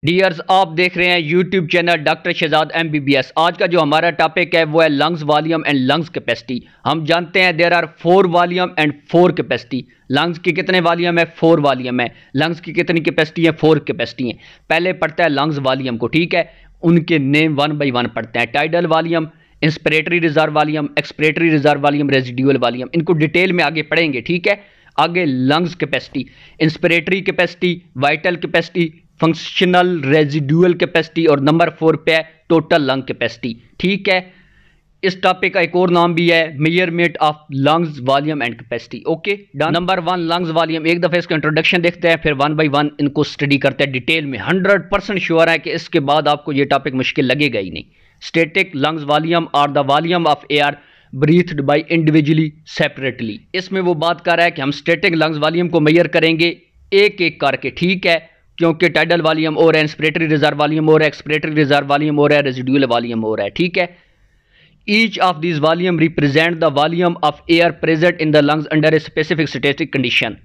Dears, आप देख रहे हैं YouTube channel doctor Shahzad MBBS। आज का जो हमारा टॉपिक है वो है lungs volume and lungs capacity. हम जानते हैं there are 4 volume and 4 capacity. Lungs की कितने वॉल्यूम है? 4 वॉल्यूम है। लंग्स की कितनी कैपेसिटी है? 4 कैपेसिटी है। पहले पढ़ता है लंग्स वॉल्यूम को, ठीक है। उनके नेम 1 बाई 1 पढ़ते हैं। Tidal volume, inspiratory reserve volume, expiratory reserve volume, residual volume. इनको डिटेल में आगे पढ़ेंगे, ठीक है। आगे lungs capacity, inspiratory capacity, vital capacity, functional residual capacity और नंबर 4 पे है टोटल लंग कैपेसिटी, ठीक है। इस टॉपिक का एक और नाम भी है measurement of lungs volume and capacity. Okay done. Number 1 lungs volume. एक दफे इसका इंट्रोडक्शन देखते हैं, फिर 1 बाई 1 इनको स्टडी करते हैं डिटेल में। 100% श्योर है कि इसके बाद आपको ये टॉपिक मुश्किल लगेगा ही नहीं। स्टैटिक लंग्स वॉल्यूम और the volume of air breathed by individually separately. इसमें वो बात कर रहा है कि हम स्टैटिक लंग्स वॉल्यूम को मेजर करेंगे एक एक करके, ठीक है। क्योंकि टाइडल वॉल्यूम और है, इंस्पिरेटरी रिजर्व वॉल्यूम और है, एक्सपिरेटरी रिजर्व वॉल्यूम और है, रेजिडुअल वॉल्यूम और है, ठीक है। Each of this volume represent the volume of air present in the lungs under a specific static condition,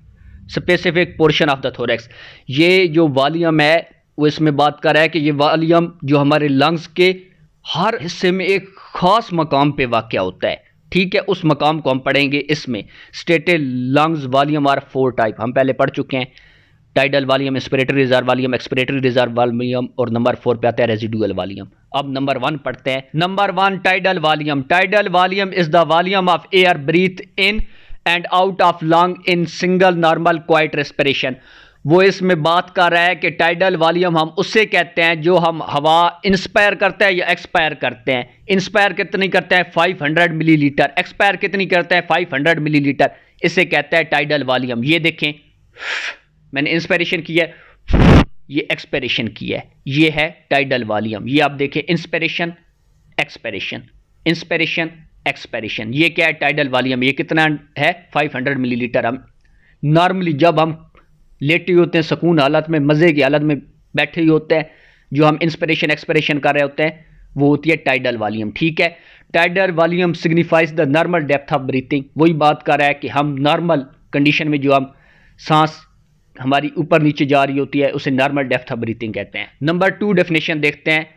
specific portion of the thorax. ये जो वॉल्यूम है वो इसमें बात कर रहा है कि ये वॉल्यूम जो हमारे लंग्स के हर हिस्से में एक खास मकाम पे वाक़या होता है, ठीक है। उस मकाम को हम पढ़ेंगे इसमें। Static lungs volume are 4 type, हम पहले पढ़ चुके हैं। Tidal volume, inspiratory reserve volume, expiratory reserve volume और नंबर 4 पे आता है रेजिडुअल वॉल्यूम। अब नंबर 1 पढ़ते हैं। Number 1 tidal volume. Tidal volume is the volume of air breathe in and out of lung in single normal quiet respiration. वो इसमें बात कर रहा है कि टाइडल वॉल्यूम हम उससे कहते हैं जो हम हवा इंस्पायर करते हैं या एक्सपायर करते हैं। इंस्पायर कितनी करते हैं? 500 मिलीलीटर। एक्सपायर कितनी करते हैं? 500 मिलीलीटर। इसे कहते हैं टाइडल वॉल्यूम। ये देखें, मैंने इंस्पिरेशन की है, ये एक्सपिरेशन की है, ये है टाइडल वॉल्यूम। ये आप देखें, इंस्पिरेशन एक्सपिरेशन, इंस्पिरेशन एक्सपिरेशन। ये क्या है? Tidal volume. ये कितना है? 500 मिलीलीटर। हम नॉर्मली जब हम लेटे होते हैं, सुकून हालत में, मज़े की हालत में बैठे ही होते हैं, जो हम इंस्पिरेशन एक्सपिरेशन कर रहे होते हैं वो होती है टाइडल वॉल्यूम, ठीक है। Tidal volume signifies the normal depth of breathing. वही बात कर रहा है कि हम नॉर्मल कंडीशन में जो हम सांस हमारी ऊपर नीचे जा रही होती है उसे नॉर्मल डेप्थ ऑफ ब्रीथिंग कहते हैं। नंबर 2 डेफिनेशन देखते हैं।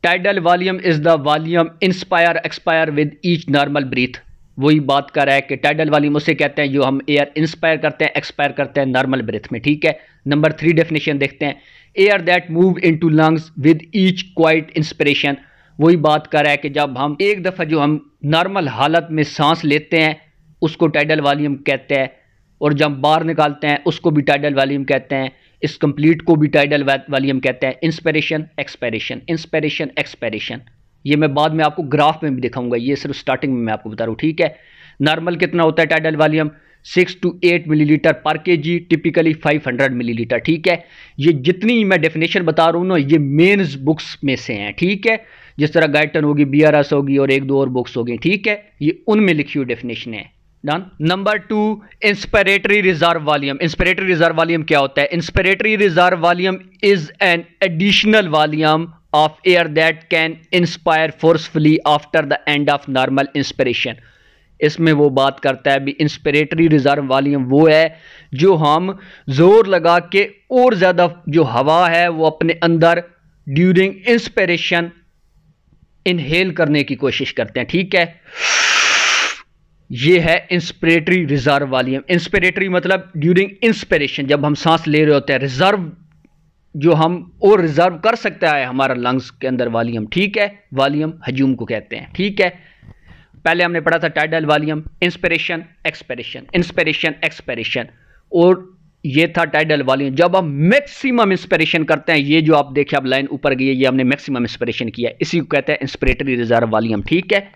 Tidal volume is the volume inspire expire with each normal breath. वही बात कर रहा है कि टाइडल वॉल्यूम उसे कहते हैं जो हम एयर इंस्पायर करते हैं, एक्सपायर करते हैं नॉर्मल ब्रीथ में, ठीक है। नंबर 3 डेफिनेशन देखते हैं। Air that move into lungs with each quite inspiration. वही बात कर रहा है कि जब हम एक दफ़ा जो हम नॉर्मल हालत में सांस लेते हैं उसको टाइडल वॉल्यूम कहते हैं, और जब बाहर निकालते हैं उसको भी टाइडल वॉल्यूम कहते हैं। इस कंप्लीट को भी टाइडल वॉल्यूम कहते हैं। Inspiration expiration, inspiration expiration. ये मैं बाद में आपको ग्राफ में भी दिखाऊंगा, ये सिर्फ स्टार्टिंग में मैं आपको बता रहा हूँ, ठीक है। नॉर्मल कितना होता है टाइडल वॉल्यूम? 6 to 8 मिलीलीटर पर kg, टिपिकली 500 मिलीलीटर, ठीक है। ये जितनी मैं डेफिनेशन बता रहा हूँ ना, ये मेंस बुक्स में से हैं, ठीक है। जिस तरह गाइटन होगी, BRS होगी और 1-2 और बुक्स होगी, ठीक है। ये उनमें लिखी हुई डेफिनेशन है। Done. Number 2 inspiratory reserve volume. Inspiratory reserve volume क्या होता है? Inspiratory reserve volume is an additional volume of air that can inspire forcefully after the end of normal inspiration. इसमें वो बात करता है भी इंस्पिरेटरी रिजर्व वॉल्यूम वो है जो हम जोर लगा के और ज्यादा जो हवा है वो अपने अंदर ड्यूरिंग इंस्पिरेशन इनहेल करने की कोशिश करते हैं, ठीक है। ये है इंस्पिरेटरी रिजर्व वॉल्यूम। इंस्पिरेटरी मतलब ड्यूरिंग इंस्पिरेशन, जब हम सांस ले रहे होते हैं। रिजर्व जो हम और रिजर्व कर सकता है हमारा लंग्स के अंदर वॉल्यूम, ठीक है। वॉल्यूम हजूम को कहते हैं, ठीक है। पहले हमने पढ़ा था tidal volume, inspiration expiration, inspiration expiration, और ये था टाइडल वॉल्यूम जब हम मैक्सिमम इंस्पिरेशन करते हैं। ये जो आप देखिए, आप लाइन ऊपर गई है, ये हमने मैक्सिमम इंस्पिरेशन किया है, इसी को कहते हैं इंस्पिरेटरी रिजर्व वॉल्यूम, ठीक है।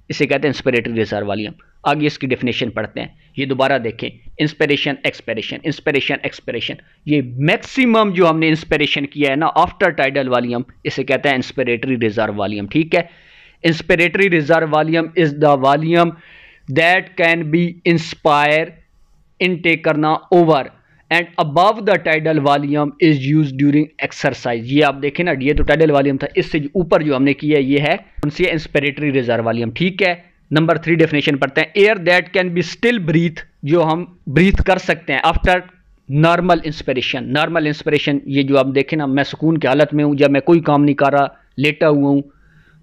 इसे कहते हैं इंस्पिरेटरी रिजर्व वॉल्यूम। आगे इसकी डेफिनेशन पढ़ते हैं। ये दोबारा देखें, इंस्पिरेशन एक्सपिरेशन, इंस्पिरेशन एक्सपिरेशन। ये मैक्सिमम जो हमने इंस्पिरेशन किया है ना आफ्टर टाइडल वॉल्यूम, इसे कहते हैं इंस्पिरेटरी रिजर्व वॉल्यूम, ठीक है। Inspiratory reserve volume is the volume that can be inspire intake करना over and above the tidal volume is use during exercise. ये आप देखें ना, ये तो टाइडल वॉल्यूम था, इससे ऊपर जो हमने किया है ये है उनसे इंस्पिरेटरी रिजर्व वॉल्यूम, ठीक है। नंबर 3 डेफिनेशन पढ़ते हैं। Air that can be still breathe, जो हम ब्रीथ कर सकते हैं after normal inspiration. Normal inspiration ये जो आप देखें ना, मैं सुकून की हालत में हूँ, जब मैं कोई काम नहीं कर रहा, लेटा हुआ हूँ,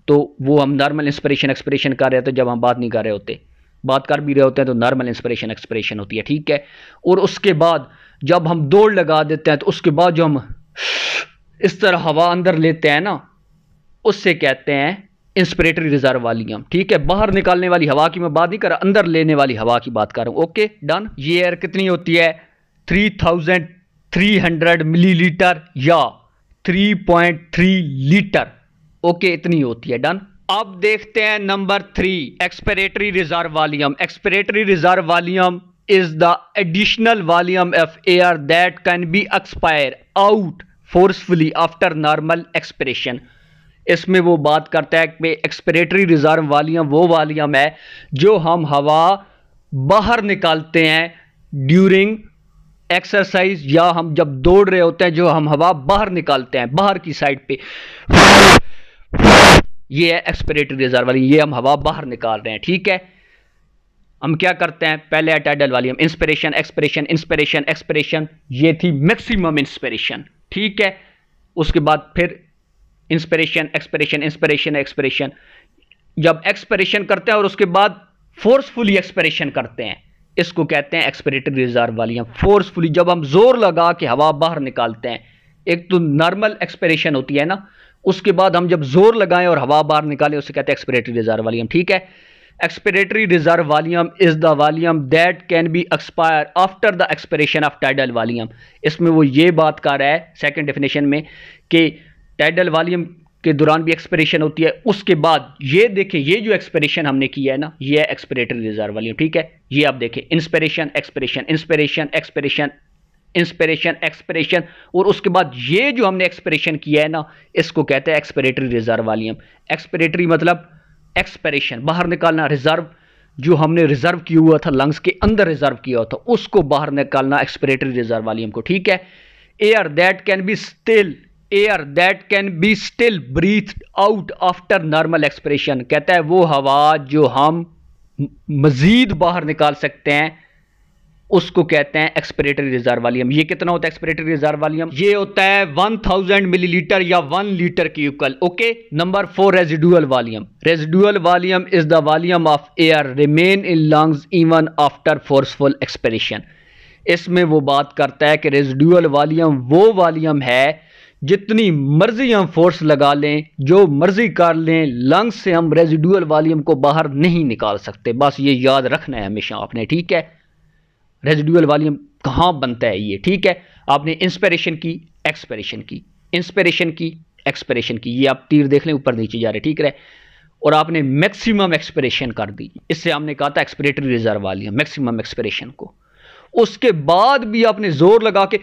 तो वो हम नॉर्मल इंस्पिरेशन एक्सपिरेशन कर रहे होते हैं। जब हम बात नहीं कर रहे होते, बात कर भी रहे होते हैं, तो नॉर्मल इंस्पिरेशन एक्सपिरेशन होती है, ठीक है। और उसके बाद जब हम दौड़ लगा देते हैं, तो उसके बाद जो हम इस तरह हवा अंदर लेते हैं ना, उससे कहते हैं इंस्पिरेटरी रिजर्व वॉल्यूम, ठीक है। बाहर निकालने वाली हवा की मैं बात नहीं कर रहा, अंदर लेने वाली हवा की बात कर रहा हूं। Okay done. ये एयर कितनी होती है? 3300 मिलीलीटर या 3.3 लीटर। ओके इतनी होती है। डन। अब देखते हैं number 3, expiratory reserve volume. Expiratory reserve volume is the additional volume of air that can be expire out forcefully after normal expiration। इसमें वो बात करता है कि एक्सपिरेटरी रिजर्व वॉल्यूम वो वॉल्यूम है जो हम हवा बाहर निकालते हैं ड्यूरिंग एक्सरसाइज, या हम जब दौड़ रहे होते हैं, जो हम हवा बाहर निकालते हैं बाहर की साइड पे, ये है एक्सपिरेटरी रिजर्व वॉल्यूम, ये हम हवा बाहर निकाल रहे हैं, ठीक है। हम क्या करते हैं? पहले है tidal volume, inspiration expiration, inspiration expiration, ये थी मैक्सिमम इंस्पिरेशन, ठीक है। उसके बाद फिर इंस्पिरेशन एक्सपिरेशन, इंस्पिरेशन एक्सपिरेशन, जब एक्सपिरेशन करते हैं और उसके बाद फोर्सफुली एक्सपिरेशन करते हैं, इसको कहते हैं एक्सपिरेटरी रिजर्व वॉल्यूम। फोर्सफुली जब हम जोर लगा के हवा बाहर निकालते हैं, एक तो नॉर्मल एक्सपिरेशन होती है ना, उसके बाद हम जब जोर लगाएं और हवा बाहर निकालें, उसे कहते हैं एक्सपिरेटरी रिजर्व वॉल्यूम, ठीक है। Expiratory reserve volume is the volume that can B expire after the expiration of tidal volume. इसमें वो ये बात कर रहा है सेकंड डेफिनेशन में कि टाइडल वॉल्यूम के दौरान भी एक्सपिरेशन होती है, उसके बाद ये देखें, ये जो एक्सपिरेशन हमने किया है ना, ये है एक्सपिरेटरी रिजर्व वॉल्यूम, ठीक है। ये आप देखें, inspiration expiration, inspiration expiration, inspiration expiration, और उसके बाद ये जो हमने एक्सपिरेशन किया है ना, इसको कहते हैं एक्सपिरेटरी रिजर्व वॉल्यूम। एक्सपिरेटरी मतलब एक्सपिरेशन बाहर निकालना, रिजर्व जो हमने रिजर्व किया हुआ था, लंग्स के अंदर रिजर्व किया हुआ था, उसको बाहर निकालना, एक्सपिरेटरी रिजर्व वॉल्यूम को, ठीक है। Air that can be still, air that can be still breathed out after normal expiration, कहता है वो हवा जो हम मजीद बाहर निकाल सकते हैं, उसको कहते हैं एक्सपिरेटरी रिजर्व वॉल्यूम। ये कितना होता है एक्सपिरेटरी रिजर्व वॉल्यूम? ये होता है 1000 मिलीलीटर या 1 लीटर की equal. Okay. Number 4, residual volume. Residual volume is the volume of air remain in lungs even after forceful expiration. इसमें वो बात करता है कि रेजिडुअल वॉल्यूम वो वॉल्यूम है जितनी मर्जी हम फोर्स लगा लें, जो मर्जी कर लें, लंग्स से हम रेजिडुअल वॉल्यूम को बाहर नहीं निकाल सकते। बस ये याद रखना है हमेशा आपने, ठीक है। रेजिडुअल वॉल्यूम कहाँ बनता है ये, ठीक है। आपने इंस्पिरेशन की, एक्सपिरेशन की, इंस्पिरेशन की, एक्सपिरेशन की, ये आप तीर देख लें ऊपर नीचे जा रहे, ठीक है। और आपने मैक्सिमम एक्सपिरेशन कर दी, इससे हमने कहा था expiratory reserve volume, maximum expiration को। उसके बाद भी आपने जोर लगा के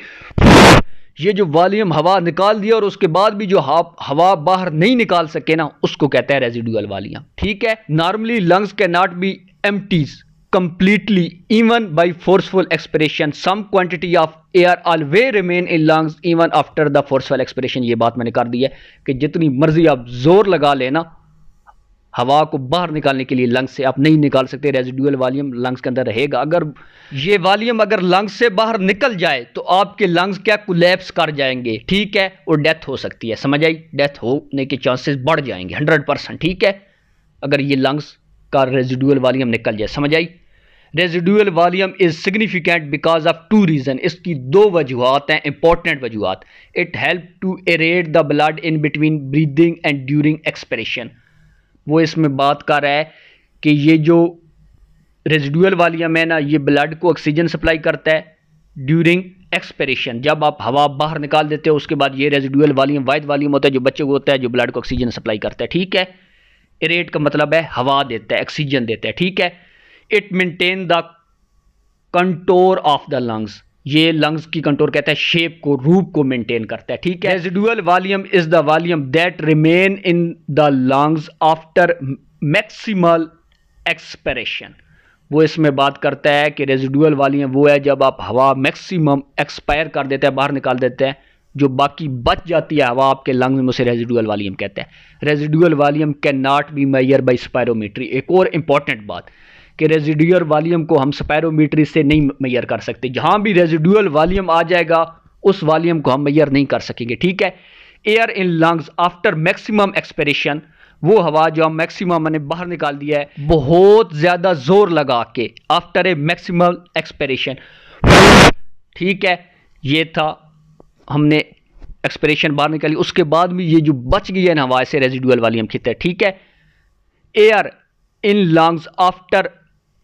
ये जो वॉल्यूम हवा निकाल दिया, और उसके बाद भी जो हवा बाहर नहीं निकाल सके ना, उसको कहता है रेजिडुअल वॉल्यूम, ठीक है। Normally lungs can not B empties completely even by forceful expiration, some quantity of air always remain in lungs even after the forceful expiration। ये बात मैंने कर दी है कि जितनी मर्जी आप जोर लगा लेना, हवा को बाहर निकालने के लिए लंग्स से आप नहीं निकाल सकते, रेजिडुअल वॉल्यूम लंग्स के अंदर रहेगा। अगर ये वॉल्यूम अगर लंग्स से बाहर निकल जाए तो आपके लंग्स क्या कोलैप्स कर जाएंगे, ठीक है, और डेथ हो सकती है। समझ आई? डेथ होने के चांसेस बढ़ जाएंगे 100%, ठीक है, अगर ये लंग्स का रेजिडुअल वॉल्यूम निकल जाए। समझ आई? Residual volume is significant because of 2 reason. इसकी 2 वजूहत हैं, इंपॉर्टेंट वजूहत। It help to aerate the blood in between breathing and during expiration. वो इसमें बात कर रहा है कि ये जो रेजिडुअल वॉल्यूम है ना, ये ब्लड को ऑक्सीजन सप्लाई करता है ड्यूरिंग एक्सपिरेशन। जब आप हवा बाहर निकाल देते हो, उसके बाद ये रेजिडुअल वॉल्यूम वाइड वॉल्यूम होता है जो बच्चे को होता है, जो ब्लड को ऑक्सीजन सप्लाई करता है, ठीक है। एरेट का मतलब है हवा देता है, ऑक्सीजन देता है, ठीक है। It maintain the contour of the lungs, ये लंग्स की कंटोर कहता है, शेप को, रूप को मेंटेन करता है, ठीक है। Residual volume is the volume that remain in the lungs after maximal expiration. वो इसमें बात करता है कि रेजिडुअल वॉल्यूम वो है जब आप हवा मैक्सिमम एक्सपायर कर देते हैं, बाहर निकाल देते हैं, जो बाकी बच जाती है हवा आपके लंग्स में, उसे रेजिडुअल वॉल्यूम कहते हैं। Residual volume can not be measure by spirometry. एक और इंपॉर्टेंट बात, कि रेजिडुअल वॉल्यूम को हम स्पायरोमीट्री से नहीं मेजर कर सकते। जहां भी रेजिडुअल वॉल्यूम आ जाएगा उस वॉल्यूम को हम मेजर नहीं कर सकेंगे, ठीक है। Air in lungs after maximum expiration, वो हवा जो हम मैक्सिमम मैंने बाहर निकाल दिया है बहुत ज्यादा जोर लगा के, आफ्टर ए मैक्सिमम एक्सपिरेशन, ठीक है। ये था, हमने एक्सपिरेशन बाहर निकाली, उसके बाद भी ये जो बच गई है ना हवा से रेजिडुअल वॉल्यूम कितना है, ठीक है। Air in lungs after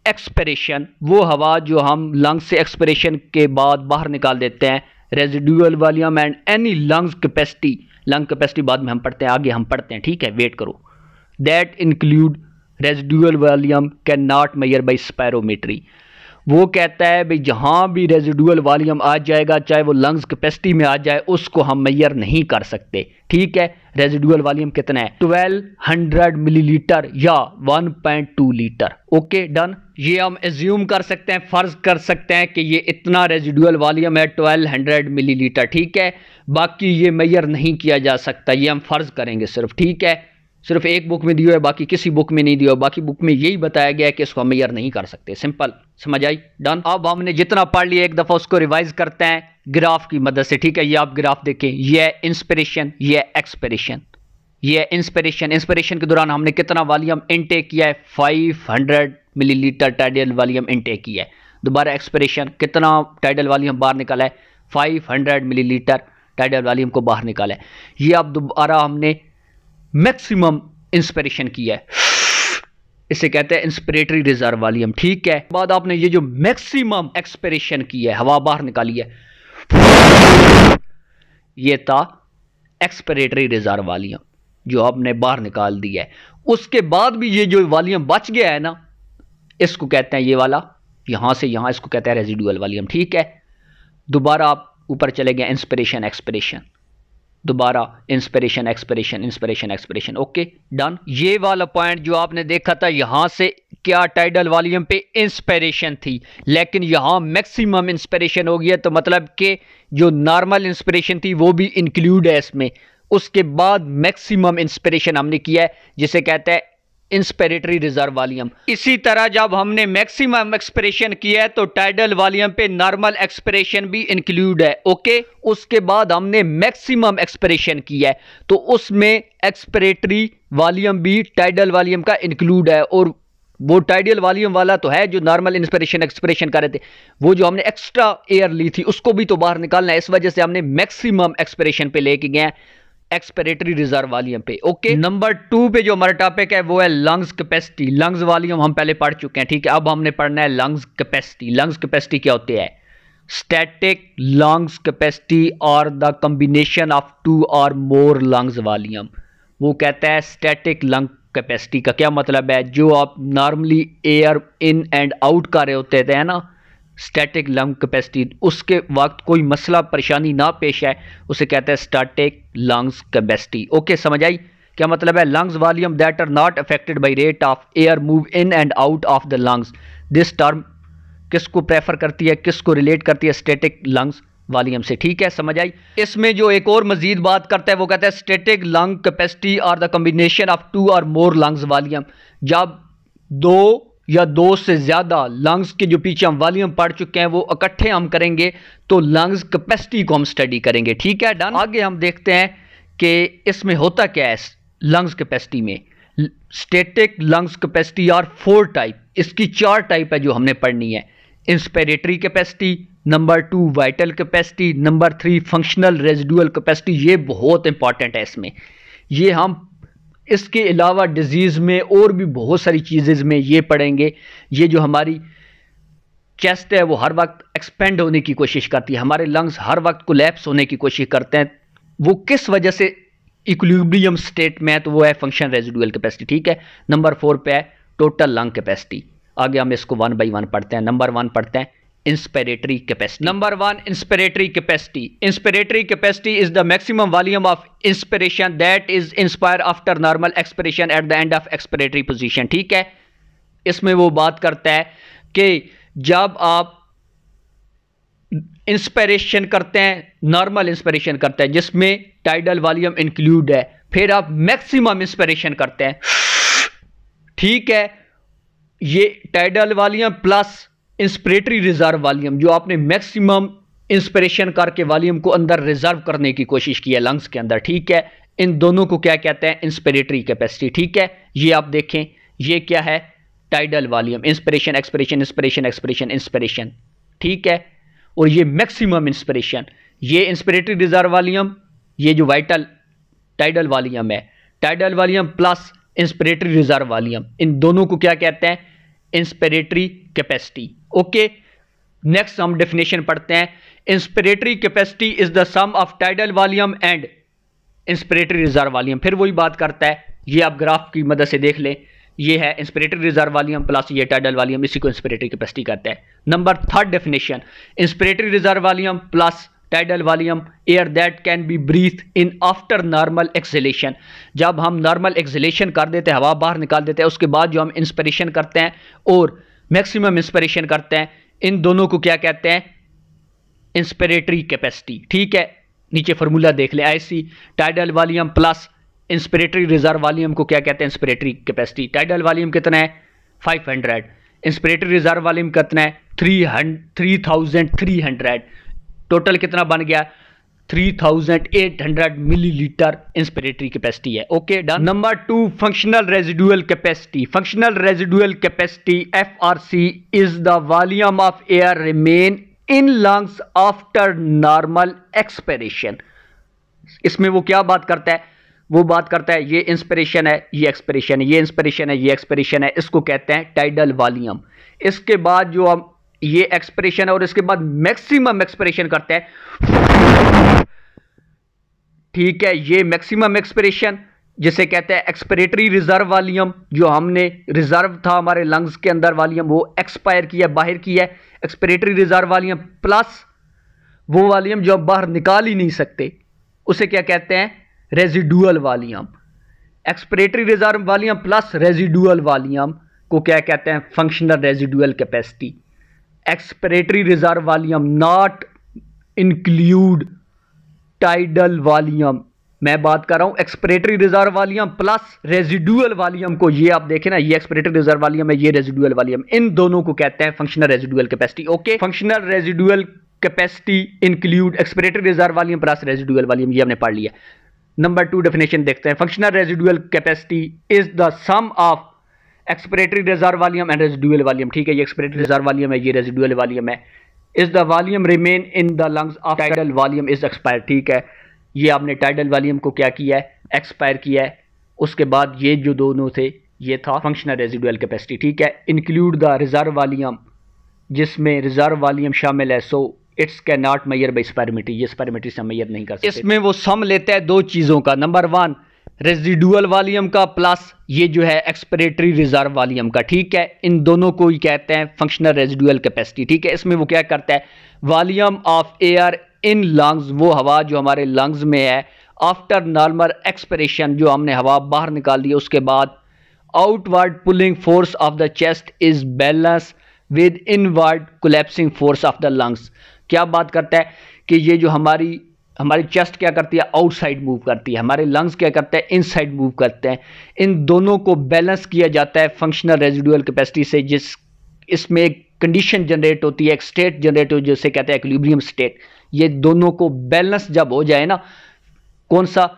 expiration, वो हवा जो हम लंग्स से एक्सपिरेशन के बाद बाहर निकाल देते हैं, residual volume and any lungs capacity, lung capacity बाद में हम पढ़ते हैं, आगे हम पढ़ते हैं, ठीक है, वेट करो। That include residual volume can not measure by spirometry, वो कहता है भाई जहां भी रेजिडुअल वॉल्यूम आ जाएगा, चाहे वो लंग्स कैपेसिटी में आ जाए, उसको हम मेजर नहीं कर सकते, ठीक है। रेजिडुअल वॉल्यूम कितना है, 1200 मिलीलीटर या 1.2 लीटर, ओके डन। ये हम एज्यूम कर सकते हैं, फर्ज कर सकते हैं कि ये इतना रेजिडुअल वॉल्यूम है 1200 मिलीलीटर, ठीक है। बाकी ये मेजर नहीं किया जा सकता, ये हम फर्ज करेंगे सिर्फ, ठीक है। सिर्फ एक बुक में दिया है, बाकी किसी बुक में नहीं दिया, बाकी बुक में यही बताया गया है कि इसको हम मेजर नहीं कर सकते, सिंपल, समझ आई, डन। अब हमने जितना पढ़ लिया एक दफा उसको रिवाइज करते हैं ग्राफ की मदद से, ठीक है। ये आप ग्राफ देखें, ये है इंस्पिरेशन, ये है एक्सपिरेशन, ये है इंस्पिरेशन। इंस्पिरेशन के दौरान हमने कितना वॉल्यूम इनटेक किया है, 500 मिलीलीटर टाइडल वॉल्यूम इनटेक किया है। दोबारा एक्सपिरेशन, कितना टाइडल वॉल्यूम बाहर निकाला है, 500 मिलीलीटर टाइडल वॉल्यूम को बाहर निकाला है। ये अब दोबारा हमने मैक्सिमम इंस्पिरेशन किया है, इसे कहते हैं इंस्पिरेटरी रिजर्व वॉल्यूम, ठीक है। बाद आपने ये जो मैक्सिमम एक्सपिरेशन की है, हवा बाहर निकाली है, ये था एक्सपिरेटरी रिजर्व वॉल्यूम जो आपने बाहर निकाल दिया है। उसके बाद भी ये जो वॉल्यूम बच गया है ना, इसको कहते हैं, ये वाला यहां से यहां, इसको कहते हैं रेजिडुअल वॉल्यूम, ठीक है। दोबारा आप ऊपर चले गए, इंस्पिरेशन एक्सपिरेशन, दोबारा inspiration expiration, inspiration expiration, okay done. ये वाला पॉइंट जो आपने देखा था, यहां से क्या टाइडल वॉल्यूम पे इंस्पिरेशन थी, लेकिन यहां मैक्सिमम इंस्पिरेशन हो गया, तो मतलब कि जो नॉर्मल इंस्पिरेशन थी वो भी इंक्लूड है इसमें। उसके बाद मैक्सिमम इंस्पिरेशन हमने किया है, जिसे कहते हैं इंस्पिरेटरी रिजर्व वॉल्यूम। इसी तरह जब हमने मैक्सिमम एक्सपिरेशन किया है तो टाइडल वॉल्यूम पे नॉर्मल एक्सपिरेशन भी इंक्लूड है, ओके। उसके बाद हमने मैक्सिमम एक्सपिरेशन किया है तो उसमें एक्सपिरेटरी वॉल्यूम भी टाइडल वॉल्यूम का इंक्लूड है, और वो टाइडल वॉल्यूम वाला तो है जो नॉर्मल इंस्पिरेशन एक्सपिरेशन कर रहे थे, वो जो हमने एक्स्ट्रा एयर ली थी उसको भी तो बाहर निकालना है, इस वजह से हमने मैक्सिमम एक्सपिरेशन पे लेके गए एक्सपिरेटरी रिजर्व वॉल्यूम पे, ओके। नंबर 2 पे जो हमारा टॉपिक है वो है लंग्स कैपेसिटी। लंग्स वॉल्यूम हम पहले पढ़ चुके हैं, ठीक है। अब हमने पढ़ना है लंग्स कैपेसिटी। लंग्स कैपेसिटी क्या होती है, स्टैटिक लंग्स कैपेसिटी और द कॉम्बिनेशन ऑफ 2 और मोर लंग्स वॉल्यूम। वो कहता है स्टैटिक लंग कैपेसिटी का क्या मतलब है, जो आप normally air in and out कर रहे होते थे ना, स्टैटिक लंग कैपेसिटी, उसके वक्त कोई मसला परेशानी ना पेश आए, उसे कहते हैं स्टैटिक लंग्स कैपेसिटी, ओके। समझ आई क्या मतलब है, lungs volume that are not affected by rate of air move in and out of the lungs. This term किसको प्रेफर करती है, किसको रिलेट करती है, स्टैटिक लंग्स वॉल्यूम से, ठीक है, समझ आई। इसमें जो एक और मजीद बात करता है वो कहता है स्टैटिक लंग कैपेसिटी और द कॉम्बिनेशन ऑफ 2 और मोर लंग्स वॉल्यूम। जब 2 या 2 से ज्यादा लंग्स के जो पीछे हम वॉल्यूम पढ़ चुके हैं वो इकट्ठे हम करेंगे तो लंग्स कैपेसिटी को हम स्टडी करेंगे, ठीक है, डन। आगे हम देखते हैं कि इसमें होता क्या है लंग्स कैपेसिटी में। Static lungs capacity are 4 type, इसकी 4 टाइप है जो हमने पढ़नी है। Inspiratory capacity, number 2 vital capacity, number 3 functional residual capacity. ये बहुत इंपॉर्टेंट है इसमें, ये हम इसके अलावा डिजीज में और भी बहुत सारी चीज़ें में ये पढ़ेंगे। ये जो हमारी चेस्ट है वो हर वक्त एक्सपेंड होने की कोशिश करती है, हमारे लंग्स हर वक्त कोलैप्स होने की कोशिश करते हैं, वो किस वजह से इक्विलिब्रियम स्टेट में है, तो वो है फंक्शन रेजिडुअल कैपेसिटी, ठीक है। नंबर 4 पे है टोटल लंग कैपेसिटी। आगे हम इसको 1 बाई 1 पढ़ते हैं। नंबर 1 पढ़ते हैं inspiratory capacity. Number 1 inspiratory capacity. Inspiratory capacity is the maximum volume of inspiration that is inspire after normal expiration at the end of expiratory position, ठीक है। इसमें वो बात करता है कि जब आप इंस्पिरेशन करते हैं, नॉर्मल इंस्पिरेशन करते हैं जिसमें टाइडल वॉल्यूम इंक्लूड है, फिर आप मैक्सिमम इंस्पिरेशन करते हैं, ठीक है, ये tidal volume plus inspiratory reserve volume, जो आपने मैक्सिमम इंस्पिरेशन करके वॉल्यूम को अंदर रिजर्व करने की कोशिश की है लंग्स के अंदर, ठीक है, इन दोनों को क्या कहते हैं, इंस्पिरेटरी कैपेसिटी, ठीक है। ये आप देखें, ये क्या है, tidal volume, inspiration expiration inspiration expiration inspiration, ठीक है। और ये मैक्सिमम इंस्पिरेशन, ये इंस्पिरेटरी रिजर्व वॉल्यूम, ये जो वाइटल टाइडल वॉल्यूम है, tidal volume plus inspiratory reserve volume, इन दोनों को क्या कहते हैं, इंस्पिरेटरी कैपेसिटी। ओके, नेक्स्ट हम डेफिनेशन पढ़ते हैं। Inspiratory capacity is the sum of tidal volume and inspiratory reserve volume. फिर वही बात करता है, ये आप ग्राफ की मदद से देख लें, ये है इंस्पिरेटरी रिजर्व वॉल्यूम प्लस ये टाइडल वॉल्यूम, इसी को इंस्पिरेटरी कैपेसिटी कहते हैं। Number third definition, inspiratory reserve volume plus tidal volume, air that can be breathe in after normal exhalation. जब हम नॉर्मल एक्सहेलेशन कर देते हैं, हवा बाहर निकाल देते हैं, उसके बाद जो हम इंस्पिरेशन करते हैं और मैक्सिमम इंस्पिरेशन करते हैं, इन दोनों को क्या कहते हैं, इंस्पिरेटरी कैपेसिटी, ठीक है। नीचे फार्मूला देख ले, ऐसी tidal volume plus inspiratory reserve volume को क्या कहते हैं, इंस्पिरेटरी कैपेसिटी। टाइडल वॉल्यूम कितना है, 500, इंस्पिरेटरी रिजर्व वॉल्यूम कितना है, 3300, टोटल कितना बन गया, 3800 मिलीलीटर इंस्पिरेटरी कैपेसिटी है। Okay, done. Number 2, functional residual capacity. Functional residual capacity FRC is the volume of air remain in lungs after normal expiration. इसमें वो क्या बात करता है, वो बात करता है ये इंस्पिरेशन है, ये एक्सपिरेशन है, ये इंस्पिरेशन है, ये एक्सपिरेशन है, इसको कहते हैं टाइडल वॉल्यूम। इसके बाद जो हम ये एक्सपिरेशन है और इसके बाद मैक्सिमम एक्सपिरेशन करते हैं, ठीक है, ये मैक्सिमम एक्सपिरेशन जिसे कहते हैं एक्सपिरेटरी रिजर्व वॉल्यूम, जो हमने रिजर्व था हमारे लंग्स के अंदर वॉल्यूम, वो एक्सपायर किया, बाहर किया, एक्सपिरेटरी रिजर्व वॉल्यूम प्लस वो वॉल्यूम जो आप बाहर निकाल ही नहीं सकते, उसे क्या कहते हैं, residual volume. Expiratory reserve volume plus residual volume को क्या कहते हैं, functional residual capacity. Expiratory reserve volume not include tidal volume, मैं बात कर रहा हूं expiratory reserve volume plus residual volume को, ये आप देखें ना, ये एक्सपिरेटरी रिजर्व वॉल्यूम है, ये रेजिडुअल वॉल्यूम, इन दोनों को कहते हैं functional residual capacity. Okay, functional residual capacity include expiratory reserve volume plus residual volume, ये हमने पढ़ लिया। नंबर 2 डेफिनेशन देखते हैं। Functional residual capacity is the sum of expiratory reserve volume and residual volume, ठीक है, ये एक्सपिरेटरी रिजर्व वॉल्यूम है, ये रेजिडुअल वॉल्यूम है। Is the volume remain in the lungs of tidal volume is expire, ठीक है, ये आपने टाइडल वॉल्यूम को क्या किया है, एक्सपायर किया है। उसके बाद ये जो दोनों थे, ये था फंक्शनल रेजिडुअल कैपेसिटी, ठीक है। इंक्लूड द रिजर्व वॉल्यूम, जिसमें रिजर्व वॉल्यूम शामिल है, so it's can not measure by spirometry, ये स्पायरोमीट्री से मेजर नहीं कर सकते। इसमें वो सम लेता है दो चीज़ों का, नंबर 1 रेजिडुअल वॉल्यूम का प्लस ये जो है एक्सपिरेटरी रिजर्व वॉल्यूम का, ठीक है, इन दोनों को ही कहते हैं फंक्शनल रेजिडुअल कैपेसिटी, ठीक है। इसमें वो क्या करता है, volume of air in lungs, वो हवा जो हमारे लंग्स में है, आफ्टर नॉर्मल एक्सपिरेशन, जो हमने हवा बाहर निकाल दी, उसके बाद outward pulling force of the chest is balance with inward collapsing force of the lungs. क्या बात करता है कि ये जो हमारी चेस्ट क्या करती है, आउटसाइड मूव करती है, हमारे लंग्स क्या करते हैं, इनसाइड मूव करते हैं, इन दोनों को बैलेंस किया जाता है फंक्शनल रेजिडुअल कैपेसिटी से, जिस इसमें एक कंडीशन जनरेट होती है, एक स्टेट जनरेट होती है जिसे कहते हैं इक्विलिब्रियम स्टेट। ये दोनों को बैलेंस जब हो जाए ना, कौन सा,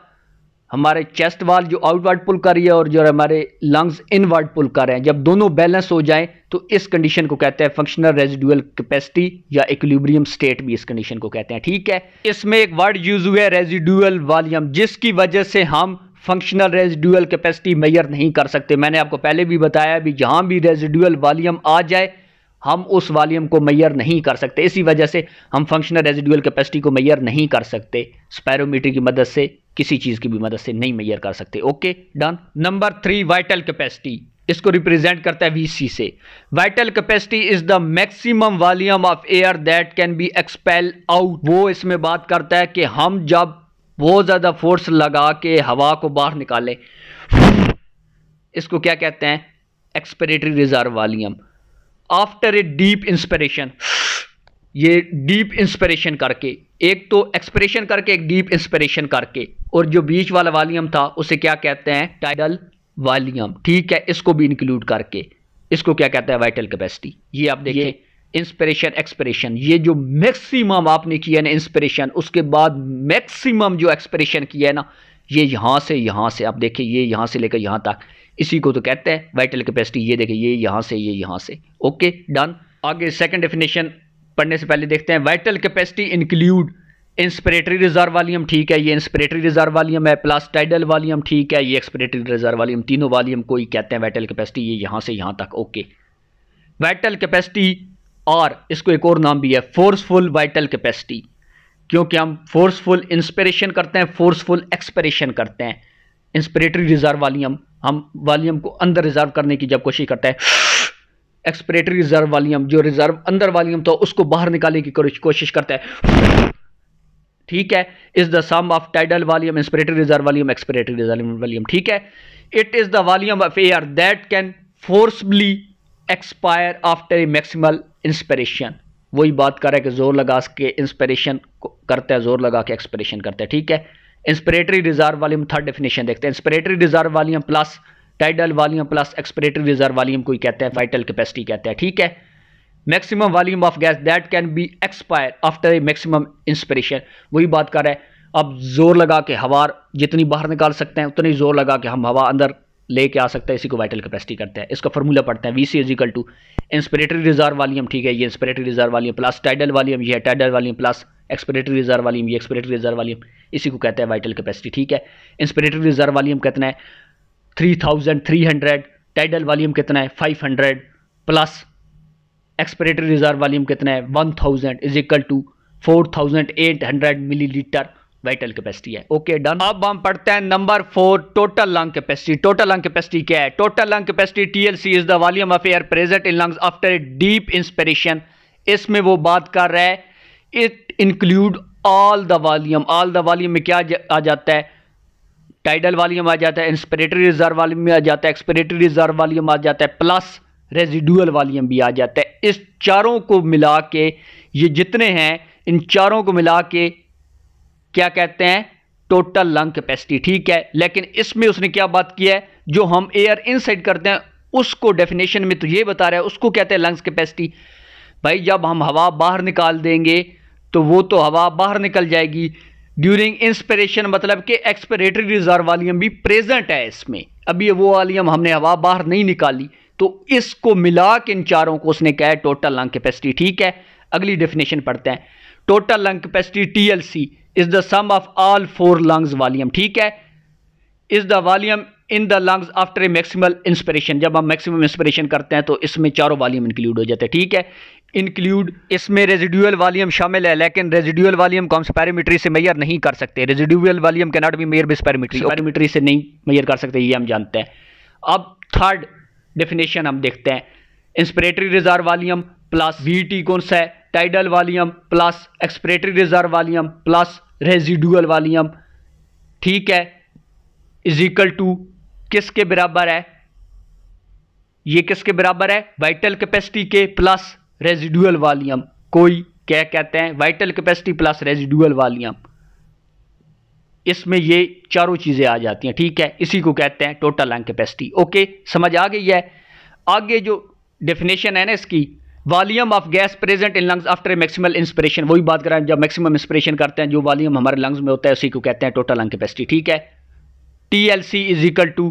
हमारे चेस्ट वाल जो आउटवर्ड पुल कर रही है और जो हमारे लंग्स इनवर्ड पुल कर रहे हैं, जब दोनों बैलेंस हो जाएं तो इस कंडीशन को कहते हैं फंक्शनल रेजिडुअल कैपेसिटी या इक्विलिब्रियम स्टेट भी इस कंडीशन को कहते हैं, ठीक है। इसमें एक वर्ड यूज हुआ है रेजिडुअल वॉल्यूम, जिसकी वजह से हम फंक्शनल रेजिडुअल कैपेसिटी मेजर नहीं कर सकते। मैंने आपको पहले भी बताया भी, जहां भी रेजिडुअल वॉल्यूम आ जाए हम उस वॉल्यूम को मेजर नहीं कर सकते, इसी वजह से हम फंक्शनल रेजिडुअल कैपेसिटी को मेजर नहीं कर सकते, स्पायरोमीटर की मदद से, किसी चीज की भी मदद से नहीं मेजर कर सकते। Okay, done. Number 3 vital capacity, इसको रिप्रेजेंट करता है VC से। Vital capacity is the maximum volume of air that can B expel out. वो इसमें बात करता है कि हम जब बहुत ज्यादा फोर्स लगा के हवा को बाहर निकालें, इसको क्या कहते हैं, expiratory reserve volume. After a deep inspiration, ये डीप इंस्पिरेशन करके, एक तो एक्सपिरेशन करके, एक डीप इंस्पिरेशन करके, और जो बीच वाला वॉल्यूम था उसे क्या कहते हैं, टाइडल वॉल्यूम, ठीक है, इसको भी इंक्लूड करके। इसको क्या कहता है, वाइटल कैपेसिटी। ये आप देखिए इंस्पिरेशन एक्सपिरेशन, ये जो मैक्सिमम आपने किया है ना इंस्पिरेशन, उसके बाद मैक्सिमम जो एक्सपिरेशन किया है ना, ये यहाँ से आप देखिए, ये यहाँ से लेकर यहाँ तक, इसी को तो कहते हैं वाइटल कैपेसिटी। ये देखिए, ये यहाँ से। Okay done. आगे सेकंड डेफिनेशन पढ़ने से पहले देखते हैं, vital capacity include inspiratory reserve volume, ठीक है, ये इंस्पिरेटरी रिजर्व वॉल्यूम है, प्लस टाइडल वॉल्यूम, ठीक है, ये एक्सपिरेटरी रिजर्व वॉल्यूम, तीनों वॉल्यूम को ही कहते हैं वाइटल कैपेसिटी। ये यहाँ से यहाँ तक। ओके, वाइटल कैपेसिटी, और इसको एक और नाम भी है फोर्सफुल वाइटल कैपेसिटी, क्योंकि हम फोर्सफुल इंस्पिरेशन करते हैं, फोर्सफुल एक्सपिरेशन करते हैं। इंस्पिरेटरी रिजर्व वॉल्यूम, हम वॉल्यूम को अंदर रिजर्व करने की जब कोशिश करते हैं, एक्सपिरेटरी रिजर्व वॉल्यूम, जो रिजर्व अंदर वॉल्यूम तो उसको बाहर निकालने की कोशिश करता है, ठीक है। Is the sum of tidal volume, inspiratory reserve volume, expiratory reserve volume, ठीक है। It is the volume of air that can forcibly expire after a maximal inspiration. वही बात कर रहा है कि जोर लगा के इंस्पिरेशन करता है, जोर लगा के एक्सपिरेशन करता है, ठीक है। Inspiratory reserve volume, third definition देखते हैं। Inspiratory reserve volume plus tidal volume plus expiratory reserve volume को ही कहते हैं वाइटल कैपेसिटी कहते हैं, ठीक है। Maximum volume of gas that can B expire after A maximum inspiration, वही बात कर रहा है। अब जोर लगा के हवा जितनी बाहर निकाल सकते हैं उतनी जोर लगा के हम हवा अंदर लेके आ सकते हैं, इसी को वाइटल कैपेसिटी करते हैं। इसका फॉर्मूला पढ़ते हैं, VC is equal to inspiratory reserve volume, ठीक है, ये inspiratory reserve volume plus tidal volume, ये है tidal volume plus expiratory reserve volume, ये एक्सपिरेटरी रिजर्व वॉल्यूम, इसी को कहते हैं वाइटल कैपेसिटी, ठीक है। इंस्पिरेटरी रिजर्व वॉल्यूम कितना है 3300, टाइडल वॉल्यूम कितना है 500 प्लस एक्सपिरेटरी रिजर्व वॉल्यूम कितना है 1000 is equal to 4800 millilitre vital capacity है। Okay done. अब हम पढ़ते हैं number 4, total lung capacity. Total lung capacity क्या है? Total lung capacity TLC is the volume of air present in lungs after a deep inspiration. इसमें वो बात कर रहा है it include all the volume. All the volume में क्या आ जाता है? टाइडल वॉल्यूम आ जाता है, इंस्पिरेटरी रिजर्व वॉल्यूम में आ जाता है, एक्सपिरेटरी रिजर्व वॉल्यूम आ जाता है, प्लस रेजिडुअल वॉल्यूम भी आ जाता है। इस चारों को मिला के, ये जितने हैं इन चारों को मिला के क्या कहते हैं? टोटल लंग कैपेसिटी, ठीक है। लेकिन इसमें उसने क्या बात की है? जो हम एयर इनसाइड करते हैं उसको डेफिनेशन में तो ये बता रहा है, उसको कहते हैं लंग्स कैपेसिटी। भाई जब हम हवा बाहर निकाल देंगे तो वो तो हवा बाहर निकल जाएगी ड्यूरिंग इंस्पिरेशन, मतलब कि एक्सपिरेटरी रिजर्व वॉल्यूम भी प्रेजेंट है इसमें। अभी वो वॉल्यूम हमने हवा बाहर नहीं निकाली, तो इसको मिला के इन चारों को उसने कहा है टोटल लंग कैपेसिटी, ठीक है। अगली डेफिनेशन पढ़ते हैं। Total lung capacity TLC is the sum of all 4 lungs volume, ठीक है। Is the volume in the lungs after a maximal inspiration. जब हम मैक्सिमम इंस्पिरेशन करते हैं तो इसमें चारों वॉल्यूम इंक्लूड हो जाते हैं, ठीक है। इंक्लूड, इसमें रेजिडुअल वॉल्यूम शामिल है, लेकिन रेजिडुअल वॉल्यूम को हम स्पेरोमीट्री से मेजर नहीं कर सकते। Residual volume can not be measured by spirometry, spirometry से नहीं मेजर कर सकते, ये हम जानते हैं। अब थर्ड डेफिनेशन हम देखते हैं। Inspiratory reserve volume plus VT कौन सा है? Tidal volume plus expiratory reserve volume plus residual volume, ठीक है, इज इक्वल टू किसके बराबर है? ये किसके बराबर है? वाइटल कैपेसिटी के प्लस रेजिडुअल वॉल्यूम। कोई क्या कहते हैं? Vital capacity plus residual volume. इसमें ये चारों चीजें आ जाती हैं, ठीक है। इसी को कहते हैं टोटल लंग कैपेसिटी। ओके, समझ आ गई है? आगे जो डेफिनेशन है ना इसकी, volume of gas present in lungs after maximal inspiration, वही बात कर रहे हैं। जब मैक्सिमम इंस्पिरेशन करते हैं जो वॉल्यूम हमारे लंग्स में होता है उसी को कहते हैं टोटल लंग कैपेसिटी, ठीक है। TLC is equal to,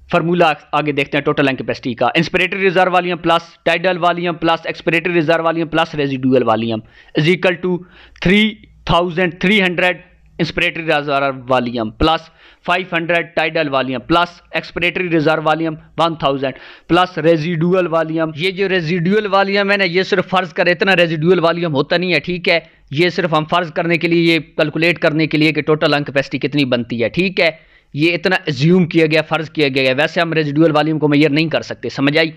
formula आगे देखते हैं टोटल लंग कैपेसिटी का। Inspiratory reserve volume plus tidal volume plus expiratory reserve volume plus residual volume is equal to 3300 inspiratory reserve volume plus 500 tidal volume plus expiratory reserve volume 1000 plus residual volume. ये जो residual volume है ना, ये सिर्फ फर्ज कर, इतना residual volume होता नहीं है, ठीक है। ये सिर्फ हम फर्ज करने के लिए, ये कैलकुलेट करने के लिए कि टोटल लंग कैपेसिटी कितनी बनती है, ठीक है। ये इतना एज्यूम किया गया, फर्ज किया गया है। वैसे हम रेजिडुअल वॉल्यूम को मेजर नहीं कर सकते, समझ आई?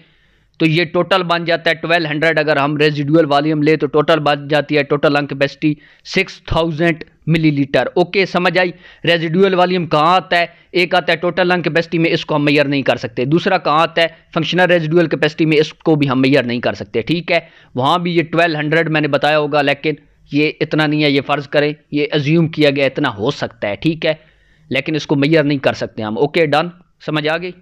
तो ये टोटल बन जाता है 1200। अगर हम रेजिडुअल वॉल्यूम ले तो टोटल बन जाती है total lung capacity 6000 millilitre. Okay, समझ आई? रेजिडुअल वॉल्यूम कहाँ आता है? एक आता है टोटल लंग कैपेसिटी में, इसको हम मेजर नहीं कर सकते। दूसरा कहाँ आता है? फंक्शनल रेजिडुअल कैपेसिटी में, इसको भी हम मेजर नहीं कर सकते, ठीक है। वहाँ भी ये 1200 मैंने बताया होगा, लेकिन ये इतना नहीं है। ये फर्ज करें, ये एज्यूम किया गया इतना हो सकता है, ठीक है, लेकिन इसको मेजर नहीं कर सकते हम। ओके डन, समझ आ गई?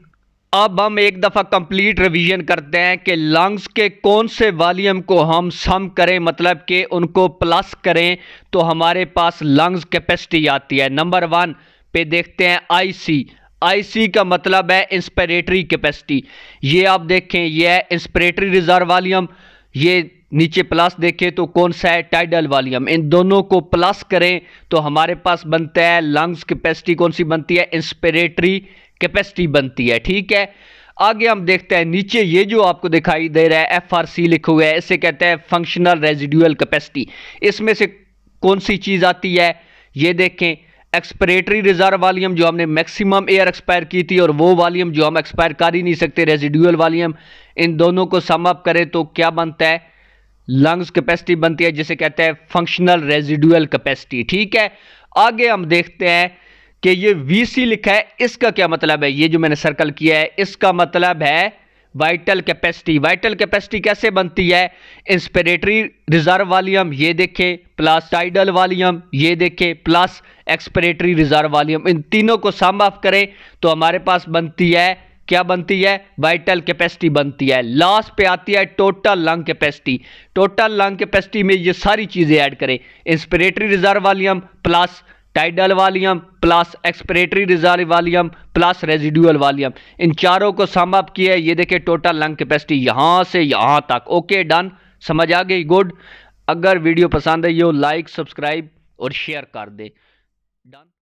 अब हम एक दफ़ा कंप्लीट रिवीजन करते हैं कि लंग्स के कौन से वॉल्यूम को हम सम करें, मतलब कि उनको प्लस करें तो हमारे पास लंग्स कैपेसिटी आती है। नंबर 1 पे देखते हैं आईसी। आईसी का मतलब है इंस्पिरेटरी कैपेसिटी। ये आप देखें, ये है इंस्पिरेटरी रिजर्व वॉल्यूम, ये नीचे प्लस देखें तो कौन सा है, टाइडल वॉल्यूम। इन दोनों को प्लस करें तो हमारे पास बनता है लंग्स कैपेसिटी कौन सी बनती है, इंस्पिरेटरी कैपेसिटी बनती है। ठीक है, आगे हम देखते हैं नीचे ये जो आपको दिखाई दे रहा है FRC लिखा हुआ है, इसे कहते हैं फंक्शनल रेजिडुअल कैपेसिटी। इसमें से कौन सी चीज आती है, ये देखें, एक्सपिरेटरी रिजर्व वॉल्यूम जो हमने मैक्सिमम एयर एक्सपायर की थी और वो वॉल्यूम जो हम एक्सपायर कर ही नहीं सकते, रेजिडुअल वॉल्यूम। इन दोनों को सम अप करें तो क्या बनता है, लंग्स कैपेसिटी बनती है, जिसे कहते हैं फंक्शनल रेजिडुअल कैपेसिटी। ठीक है, आगे हम देखते हैं कि ये VC लिखा है, इसका क्या मतलब है। ये जो मैंने सर्कल किया है इसका मतलब है वाइटल कैपेसिटी। वाइटल कैपेसिटी कैसे बनती है, इंस्पिरेटरी रिजर्व वॉल्यूम ये देखे प्लस टाइडल वॉल्यूम ये देखे प्लस एक्सपिरेटरी रिजर्व वॉल्यूम, इन तीनों को सम ऑफ करें तो हमारे पास बनती है, क्या बनती है, वाइटल कैपेसिटी बनती है। लास्ट पे आती है total lung capacity. Total lung capacity में ये सारी चीजें ऐड करें, inspiratory reserve volume plus tidal volume plus expiratory reserve volume plus residual volume, इन चारों को सम अप किया है, ये देखिए टोटल लंग कैपेसिटी यहां से यहां तक। ओके, डन, समझ आ गई, गुड। अगर वीडियो पसंद आई हो लाइक सब्सक्राइब और शेयर कर दे। डन।